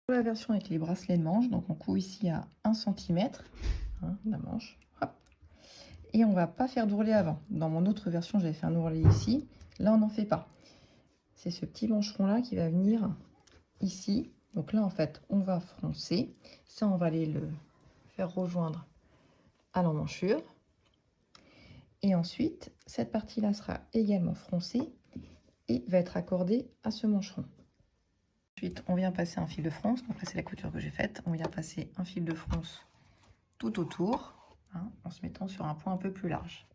Pour la version avec les bracelets de manche, donc on coud ici à 1 cm, la manche, hop, et on va pas faire d'ourlet avant. Dans mon autre version, j'avais fait un ourlet ici, là on n'en fait pas. C'est ce petit mancheron là qui va venir ici. Donc là en fait on va froncer, ça on va aller le faire rejoindre à l'emmanchure. Et ensuite, cette partie-là sera également froncée et va être accordée à ce mancheron. Ensuite, on vient passer un fil de fronce. Donc là, c'est la couture que j'ai faite. On vient passer un fil de fronce tout autour, en se mettant sur un point un peu plus large.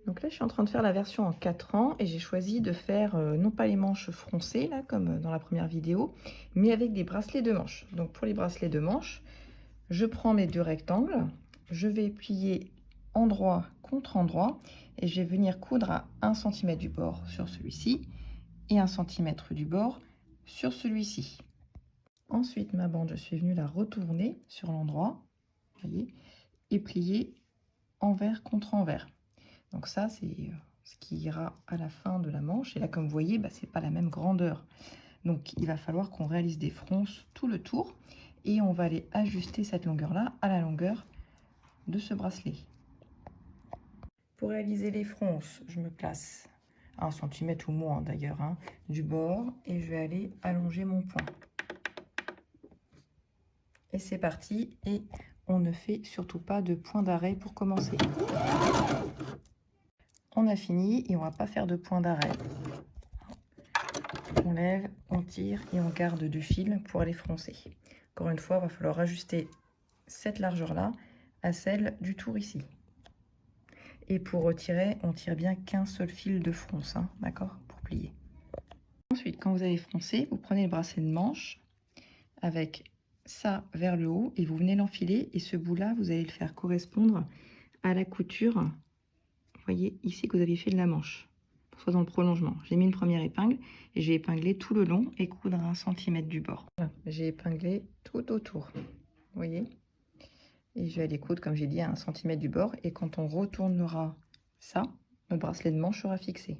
Donc là, je suis en train de faire la version en 4 rangs et j'ai choisi de faire non pas les manches froncées, là, comme dans la première vidéo, mais avec des bracelets de manches. Donc pour les bracelets de manches, je prends mes 2 rectangles, je vais plier endroit contre endroit et je vais venir coudre à 1 cm du bord sur celui-ci et 1 cm du bord sur celui-ci. Ensuite, ma bande, je suis venue la retourner sur l'endroit, voyez, et plier envers contre envers. Donc ça, c'est ce qui ira à la fin de la manche. Et là, comme vous voyez, c'est pas la même grandeur. Donc il va falloir qu'on réalise des fronces tout le tour et on va aller ajuster cette longueur-là à la longueur de ce bracelet. Pour réaliser les fronces, je me place à 1 cm ou moins d'ailleurs du bord et je vais aller allonger mon point. Et c'est parti, et on ne fait surtout pas de point d'arrêt pour commencer. On a fini et on va pas faire de point d'arrêt. On lève, on tire et on garde 2 fils pour aller froncer. Encore une fois, il va falloir ajuster cette largeur-là à celle du tour ici. Et pour retirer, on tire bien qu'un seul fil de fronce, d'accord, pour plier. Ensuite, quand vous avez froncé, vous prenez le bracelet de manche avec ça vers le haut et vous venez l'enfiler. Et ce bout-là, vous allez le faire correspondre à la couture, vous voyez, ici que vous avez fait de la manche, soit dans le prolongement. J'ai mis une première épingle et j'ai épinglé tout le long et coudre à 1 cm du bord. Voilà, j'ai épinglé tout autour, vous voyez. Et je vais aller coudre, comme j'ai dit, à 1 cm du bord. Et quand on retournera ça, notre bracelet de manche sera fixé.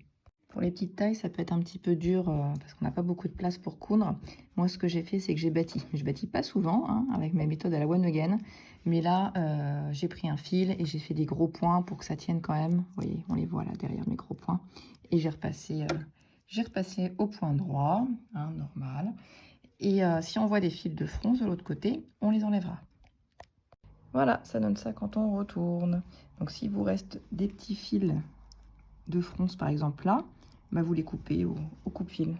Pour les petites tailles, ça peut être un petit peu dur parce qu'on n'a pas beaucoup de place pour coudre. Moi, ce que j'ai fait, c'est que j'ai bâti. Je bâtis pas souvent avec ma méthode à la one again. Mais là, j'ai pris un fil et j'ai fait des gros points pour que ça tienne quand même. Vous voyez, on les voit là derrière mes gros points. Et j'ai repassé au point droit, normal. Et si on voit des fils de fronce de l'autre côté, on les enlèvera. Voilà, ça donne ça quand on retourne. Donc s'il vous reste des petits fils de fronce par exemple là, vous les coupez au coupe-fil.